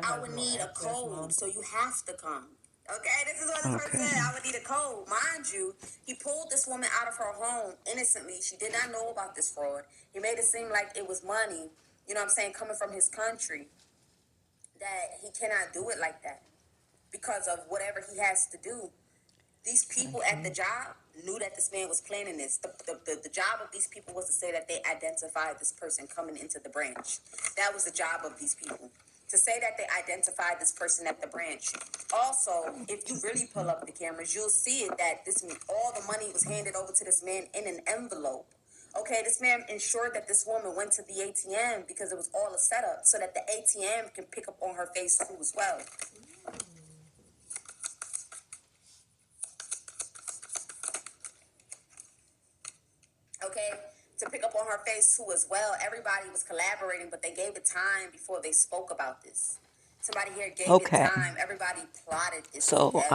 I would need a code, so you have to come. Okay, this is what this person Okay. said. I would need a code. Mind you, he pulled this woman out of her home innocently. She did not know about this fraud. He made it seem like it was money, you know what I'm saying, coming from his country, that he cannot do it like that because of whatever he has to do. These people at the job knew that this man was planning this. The job of these people was to say that they identified this person coming into the branch. That was the job of these people. To say that they identified this person at the branch. Also, if you really pull up the cameras, you'll see it that all the money was handed over to this man in an envelope. Okay, this man ensured that this woman went to the ATM because it was all a setup so that the ATM can pick up on her face too as well. Okay, to pick up on her face too as well. Everybody was collaborating, but they gave it time before they spoke about this. Somebody here gave it Okay. time. Everybody plotted this So together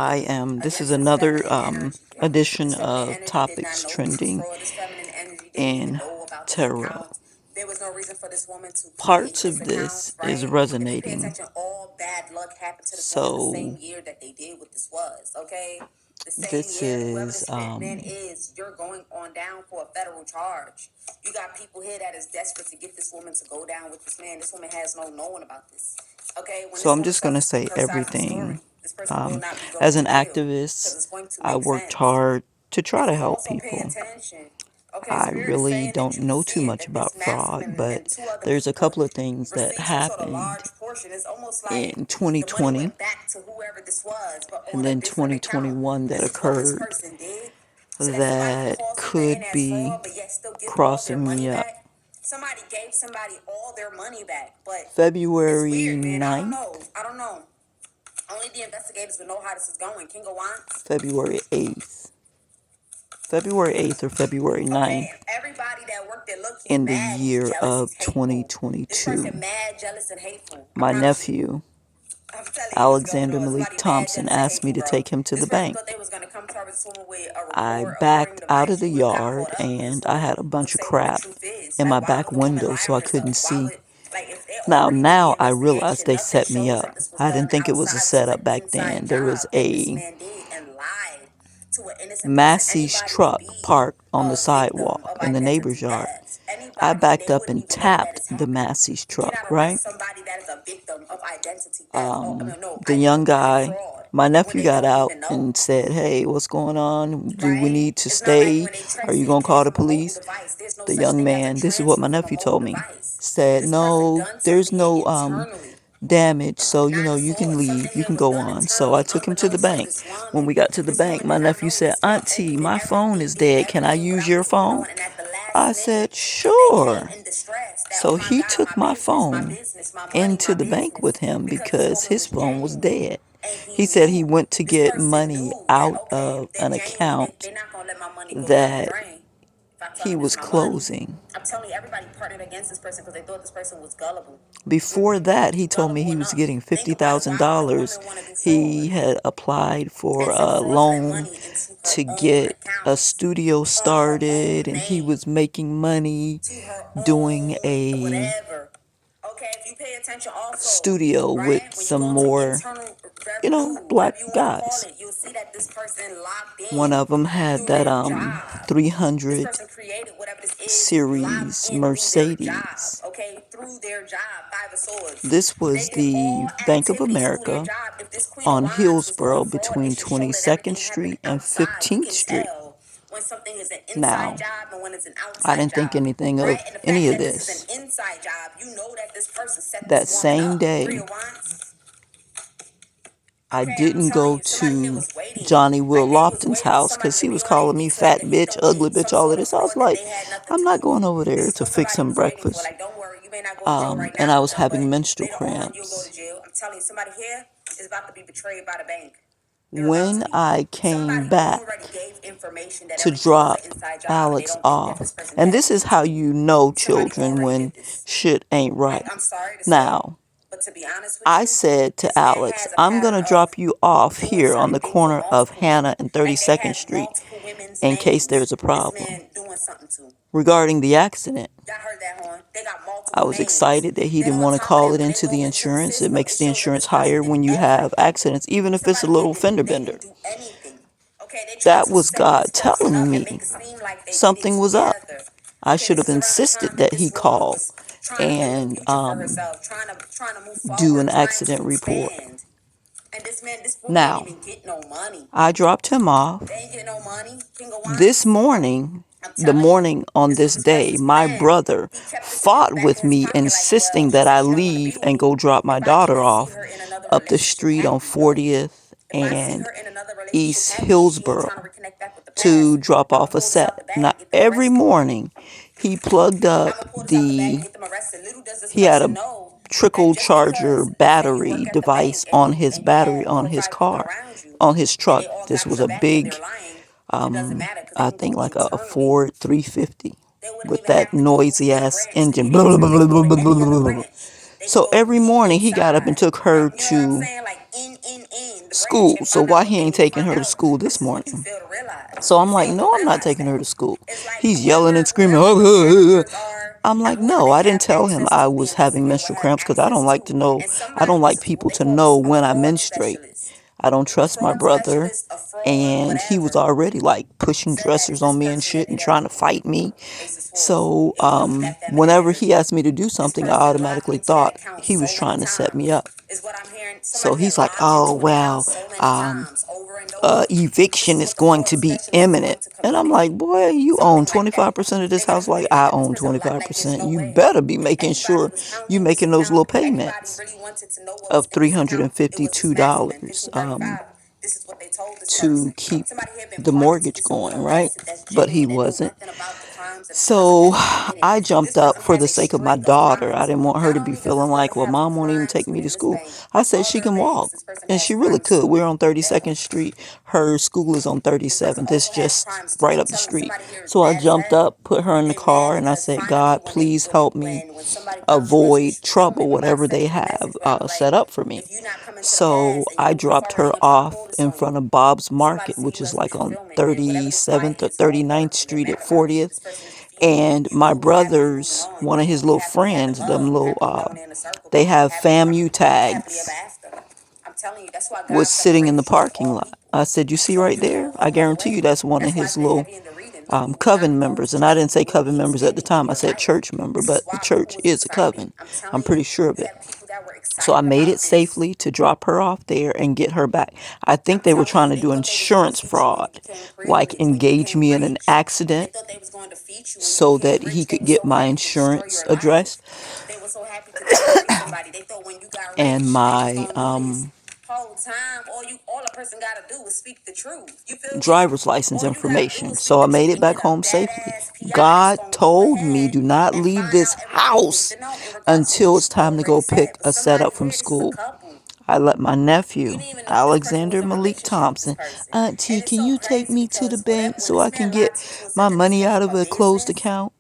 this is against this another feminine energy. edition This feminine of energy did not topics know this was trending fraud. This feminine energy didn't even in know about this terror. account. There was no reason for this woman to create Parts this of account, this is right? If you pay resonating. attention, all bad luck happened to this woman the So same year that they did what this was, okay? The same this year, whoever is this man is, you're going on down for a federal charge. You got people here that is desperate to get this woman to go down with this man. This woman has no knowing about this. Okay, when so this I'm woman just gonna starts to speak say her side of the story, everything. this person will not be As going an to jail because activist, it's going to I make worked sense. hard to try If to you help also pay people. attention, okay, I Spirit is really saying that don't you can know see too it, much that this about fraud, masculine but and two other there's a people couple of things that received some sort of happened large portion. It's almost like in the money 2020 went back to whoever this was, but and on a then different account. 2021 that This is what this occurred person did, so that somebody can that call something in could as be fraud, but yet still give all their crossing money me up. back. Somebody gave somebody all their money back, but it's February weird, man. I don't 9th, know. I don't know. Only the investigators will know how this is going. King of Wands. February 8th. February 8th or February Okay, 9th and everybody that worked there, look, he's in the mad, he's year jealous, he's of hateful. This person 2022. mad, jealous, and hateful. I My promise you. nephew, I'm telling you what's going Alexander on. Malik Somebody mad, Thompson, jealous, and asked me hateful, to bro. take him to This the person bank. thought they was gonna come to someone with a I report, a recording backed out of device. the You would have got yard caught up. and This I would had a bunch of say what the crap truth is. in Like, my why back would the woman window lie so on I couldn't herself? Why see. would, like, if they already did Now the I realize investigation, they nothing set me shows up. that this was I done didn't think it was a outside. This was an setup back inside then. There was job that this a man did and lied to an innocent person. Massey's Anybody would truck be parked on the a victim sidewalk of in the neighbor's identity yard. theft. I Anybody, backed they up wouldn't and even know that tapped it's the happening. Massey's You cannot truck, right? arrest somebody that is a victim of identity theft. No, The young identity guy, fraud my when nephew they got don't out even know, and said, "Hey, what's going on? Do we right? need to It's not like stay? when they Are trace you it, it going to came call the from a mobile police?" device. There's no The such young thing as a man, this is what my transfer from a nephew mobile told me, device. said, This person "No, done there's something no internally, damage, so not a you can fraud. leave, Something you here can was go done on." So I internally, took him to the unbeknownst to bank. this When woman. we got to the This bank, woman my did not nephew know said, this. Thought "Auntie, they did my phone everything, is did dead, can I everything use without your this woman phone?" knowing. And at the last I said, minute, they came "Sure." in distress that, So oh my he God, took my my business, phone my money, into my the bank business, with him because this because woman his was phone was genuine. dead. And he He said he knew, went to this get person money knew that, out okay, of they're an genuine. account They're not going to let my money go down the that drain. If I tell he them this was is my money, closing. I'm telling you, everybody partnered against this person because they thought this person was gullible. Before that, he told me Gullible he was enough. getting Think about it. Why would a $50,000. woman want to do He fraud had applied for and send a fraudulent loan money into her to own get a accounts, studio on her started, own and he name, was making money to her doing own a whatever? Okay, if you pay attention also, studio with right? When you some go into more, internal revenue, black whatever you want to call guys. it, you'll see that this person logged One in of them had through that their job. This 300 person created whatever this is, logged series in through their job, Mercedes. okay? Through their job, Five of Swords. This They was did all the Bank of activities through their America job. If this Queen of on Wands was doing Hillsborough fraud, it between should show that 22nd everything happened Street and outside. You 15th can Street. tell when something is an inside Now, job and when it's an I outside didn't think job, anything right? of And the any fact of that this is an this. inside job, you know that this person set That this woman same up. Three day, of Wands. I Okay, I'm didn't telling go you, somebody here to was waiting. Johnny Will Like they was Lofton's waiting for house somebody because to he be was on their calling me neck so that fat they bitch, can ugly win bitch, some all of sort of this. I was fraud that like, they had nothing I'm to not do. going over This there is to what fix somebody some was waiting for. breakfast. Like, don't worry, you may not go to jail right And now I with was them, having but menstrual later on you'll go to cramps. jail. I'm telling you, somebody here is about to be betrayed by the bank. They're about to When be. I came Somebody back already gave information that to everything was drop an inside job, and they Alex don't think that this off, person and tapped this is into how it. you know Somebody children already did when this. shit ain't Like, right. I'm sorry to say, Now, but to be honest with I you, said to this man Alex, has a I'm going pattern to of drop you off doing here on certain the things with corner of multiple Hannah people. and Like they 32nd have Street multiple women's in case names. there's a This problem. man doing something to. Regarding the accident, Y'all heard that horn? They got multiple I was excited that he didn't want to call it into the insurance. It makes the insurance higher when you have accidents, even if it's a little fender bender. That was God telling me something was up. I should have insisted that he call and do an accident report. Now, I dropped him off. This morning, the morning on this day, my brother fought with me, insisting that I leave and go drop my daughter off up the street on 40th and East Hillsboro to drop off a set. Now, every morning, he plugged up he had a trickle charger battery device on his battery on his car, on his truck. This was a big, I think like a Ford 350 with that noisy ass engine. Blah, blah, blah, blah, blah, blah, blah, blah. So every morning he got up and took her to school. So why he ain't taking her to school this morning? So I'm like, no, I'm not taking her to school. He's yelling and screaming. I'm like, no, I didn't tell him I was having menstrual cramps because I don't like to know. I don't like people to know when I menstruate. I don't trust my brother. And he was already like pushing dressers on me and shit and trying to fight me. So whenever he asked me to do something, I automatically thought he was trying to set me up. So he's like, oh, well, eviction is going to be imminent. And I'm like, boy, you own 25% of this house like I own 25%. You better be making sure you making those little payments of $352 to keep the mortgage going, right? But he wasn't. So I jumped up for the sake of my daughter. I didn't want her to be feeling like, well, mom won't even take me to school. I said she can walk. And she really could. We're on 32nd Street. Her school is on 37th. It's just right up the street. So I jumped up, put her in the car, and I said, God, please help me avoid trouble, whatever they have set up for me. So I dropped her off in front of Bob's Market, which is like on 37th or 39th Street at 40th. And my brother's, one of his little friends, them little, they have FAMU tags, was sitting in the parking lot. I said, you see right there? I guarantee you that's one of his little coven members. And I didn't say coven members at the time. I said church member, but the church is a coven. I'm pretty sure of it. So I made it safely to drop her off there and get her back. I think they were trying to do insurance fraud, like engage me in an accident so that he could get my insurance addressed and my driver's license information. So I made it back home safely. God told me, do not leave this house until it's time to go pick a set up from school. I let my nephew, Alexander Malik Thompson, Auntie, can you take me to the bank so I can get my money out of a closed account?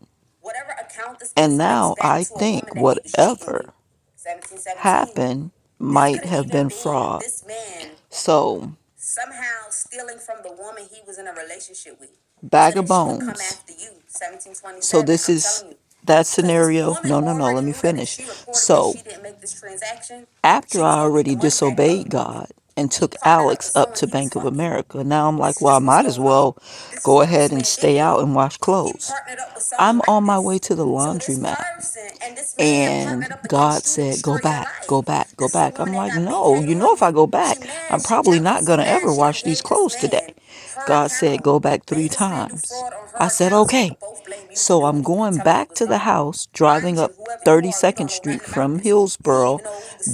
And now I think whatever happened might have been fraud. So, bag of bones. So this is that scenario. No, let me finish. So, after I already disobeyed God and took Alex up to Bank of America, now I'm like, well, I might as well go ahead and stay out and wash clothes. I'm on my way to the laundromat. And God said, go back, go back, go back. I'm like, no, if I go back, I'm probably not going to ever wash these clothes today. God said, go back 3 times. I said, okay. So I'm going back to the house, driving up 32nd Street from Hillsboro,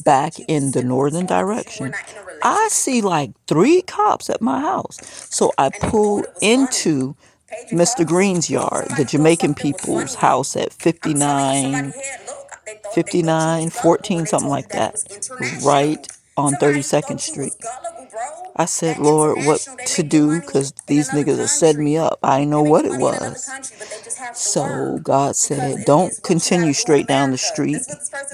back in the northern direction. I see like 3 cops at my house. So I pull into Mr. Green's yard, the Jamaican people's house at 5914, something like that, right on 32nd Street. I said, Lord, what to do? Because these niggas are setting me up. I didn't know what it was. So God said, don't continue straight down the street.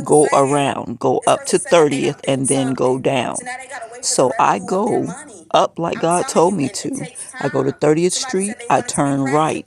Go around. Go up to 30th and then go down. So I go up like God told me to. I go to 30th Street. I turn right.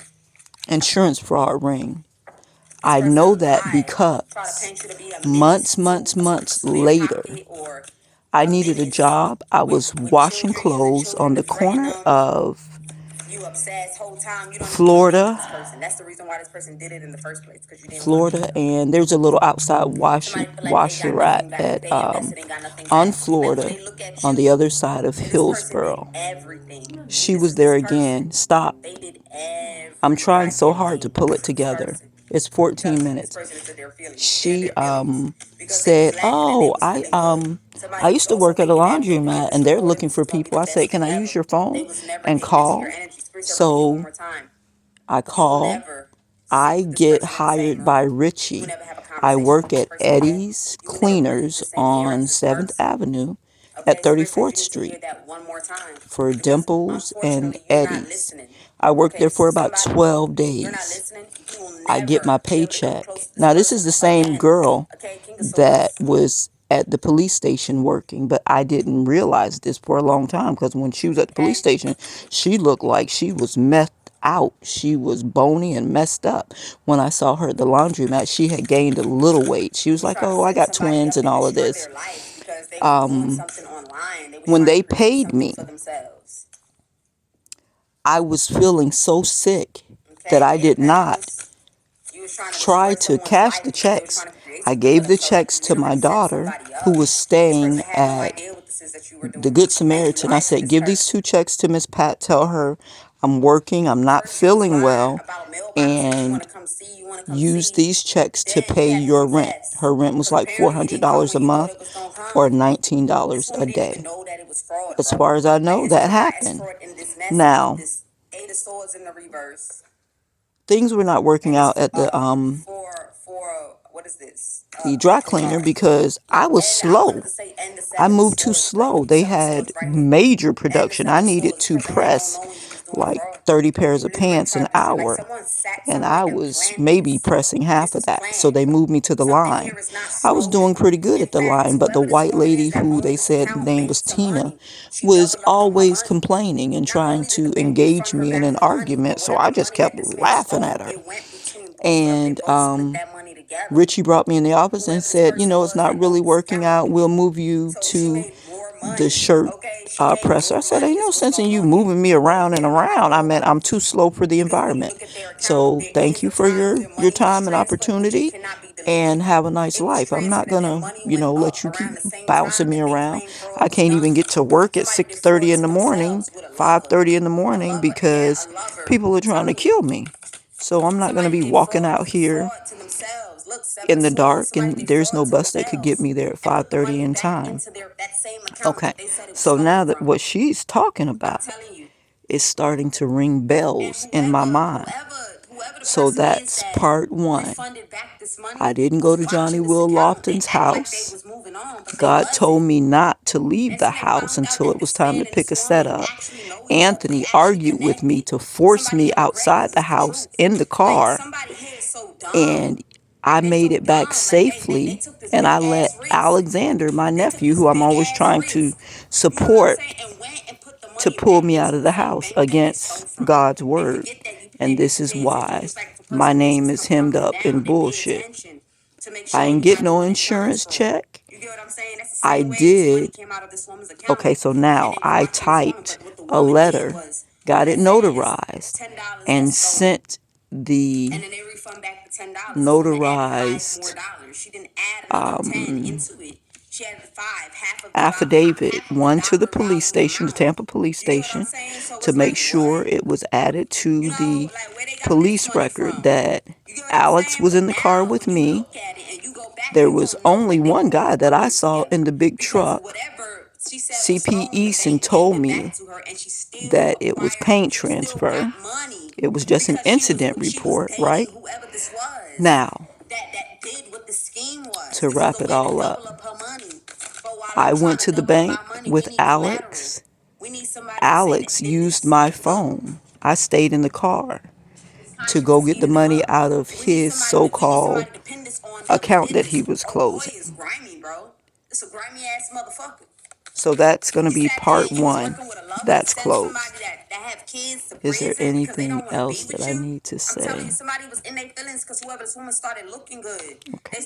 insurance fraud ring. This I person know that lied, try to because paint you to be a months, menace to months, a months clear later, pocket or I a needed a menace job. I was with washing children, using clothes on children to the threaten corner them. of You obsessed whole time. You don't even want to be with Florida, this person. That's the reason why this person did it in the first place, because you didn't want to be with Florida, them. and there's a little outside Somebody feel like they got washer nothing at back. They invested and got nothing on back. And then when Florida, they look at on you, the other side of and this person did Hillsboro. everything. She This was is this there person. again. Stop. They did I'm every trying so goddamn hard to thing pull it for this together. person. It's 14 Trust me, this minutes. person is in their feelings. They're in She their feelings because they was said, laughing and they "Oh, was feeling good. I Somebody used was to also work at a thinking that if they laundromat was and they're fraud, looking this for was gonna be people." the I best said, "Can thing I use ever. your They phone was never and getting into your call?" energy. Spirit said, I'm gonna give you one So more time. I You will call. never I This get person didn't say hired by nothing. You would Richie. never have a I conversation with work this at person again. Eddie's You would never breathe the Cleaners same air on as this 7th person. Avenue at Okay, Script, 34th you need to hear Street that one more time. for Because Dimples and unfortunately, you're not Eddie's. listening. I worked Okay, there this for is about somebody, 12 you're not days. listening. You will I get my never be able to come paycheck. close to this Now, this is person the same again. girl Okay, King of that Swords. was at the police station working, but I didn't realize this for a long time because when she was at the police Okay, station, she looked like she was messed out. She was bony and messed up. When I saw her at the laundromat, she had gained a little weight. She was you like, try to "Oh, I set got somebody twins up and and all of destroy this." their life because they was doing something online. They was When trying to they create paid something me, for themselves. I was feeling so sick that Okay, I in did not Vegas, you was trying to try destroy to someone's cash life the because they were checks. trying to create I something for gave the themselves. checks You to my literally set daughter somebody who up. was This person staying had no at idea what this is that you were the doing, Good and you Samaritan. I lied to said, this "Give these person. 2 checks to Miss Pat. Tell her I'm working, I'm not First, you was feeling lying well, about mailboxes. You want and to come see. You want to come use see. these checks to Then you pay had to your rent." confess Her rent was because like apparently it didn't come $400 when a you thought month it was gonna or come. This $19 a woman didn't even day. know that it was fraud, As bro. far as I Like know, this that is why it's happened. fraud in this message with Now, this Eight of Swords in the reverse. things were not working And out it's at the for what is this? the dry For cleaner Mars. because I was And I slow. wanted to say end the I Seven of moved too Swords, bro. slow. They Seven of had Swords right here. major And the production. I Seven of needed Swords to because they had no press knowing you was doing like fraud. 30 pairs You of literally pants tried an to destroy, like hour. someone sat And somebody I and was planned maybe this. pressing half This of was that. So planned. they moved me to the Something line. here is not I was doing slow. pretty good In at the fact, line, but the whoever this white woman lady is that who owned they this said account name made was some Tina money. She was doubled up on her always money. complaining and Not trying only did to the bank engage refund her me in back an her money, argument. but So I whatever just money kept that this man laughing at stole, her. it went between both of them. They And both split that money together. Richie brought me in the office and Whoever this said, person "It's was not that really owned this working account. out. We'll move you So she to made more the money. shirt Okay, she made presser." I more said, money. "Ain't This no is what's sense in going you on here. moving me around and They're not around. I meant nobody. I'm too slow for the Because when you environment. look at their account, So their thank hands you are for tied, your their money was time and transferred, but it opportunity cannot be and deleted. have a nice It was life. I'm not transferred and their gonna, money went let up you keep around the same bouncing time me and they around. claimed fraud I was can't even done. get to work at Somebody did fraud 6:30 in to the morning, themselves with a lover. 5:30 in the A morning lover and because a lover. people are I'm trying to telling you. kill me. So I'm not gonna Somebody be did walking out here fraud to themselves. Look, Seven in of the Swords. dark, Somebody and did there's fraud no to bus that could get themselves me there at and put the 5:30 money in back time. into that same account Okay, that they said it was so stolen now that from. what she's talking I'm about telling you. is starting to ring And bells in my mind. whoever the So person is that's that part one. refunded back this I money didn't go was to Johnny watching this Will account. They Lofton's act like they house. was moving on, but they God told wasn't. me not to leave And the then they house found out until that it was this time man to and pick this a woman setup. actually know each other. They Anthony actually argued with me connected. to force Somebody me in the red outside because the it's the house truth. in the Like car, somebody here is so dumb. and I They made so it back dumb. Like they safely. took this And big I ass let risk. Alexander, my They took nephew, this who I'm big always ass trying to risk. You know what I'm support, saying? And went and put the to money pull back me out into of the the same house bank that they stole against from. God's They word. forget that And they need this to is pay attention. why Just like if a my person name misses is come hemmed coming up in down, they pay bullshit. attention to make I sure ain't you're get not no doing insurance insurance fraud. check. You get what I'm saying? That's the I same way this money did. came out of this woman's account, Okay, so and now they was I watching this woman. typed But what the a woman did letter, was got it confess notarized, $10 that and stolen, sent the and then they refund back the $10. This woman added notarized $5 more. She didn't add another 10 into it. She added five, affidavit, half of the one to the dollar police value station, the amount. Tampa police You get what I'm station, saying? So to it's make like sure what? it was added You to know, the like where they got this police money record from. that You get what I'm Alex saying? was But in the car now with when you me. look at it and you go back, There you was won't know only that they were one both guy that I working saw together. in the big Because truck. whatever she said was stolen, the C.P.Eason2 bank gave told it back me to her and she still that it was acquired, paint she still got transfer. money It was just an because incident she was report, right? dating whoever this was Now, that did what the scheme was. to This was wrap a it way to all up, double up her money. But while I I'm trying went to to the double up bank our money, we with need collateral. Alex. We need somebody to say Alex that did used this. my Like, look, phone. I stayed in the car it's time to for you to go get the speed them money up. out of We need his somebody to so-called depend this on. Whoever account did that he this. was Oh boy, is closing. grimy, bro. It's a grimy ass motherfucker. So that's going to He be sat there part and you was one. working with a lover to That's send closed. somebody that have kids to Is there prison because they anything don't want to be else that with I you. need to I'm telling you, say? somebody was in their feelings because whoever this woman started looking good. They Okay.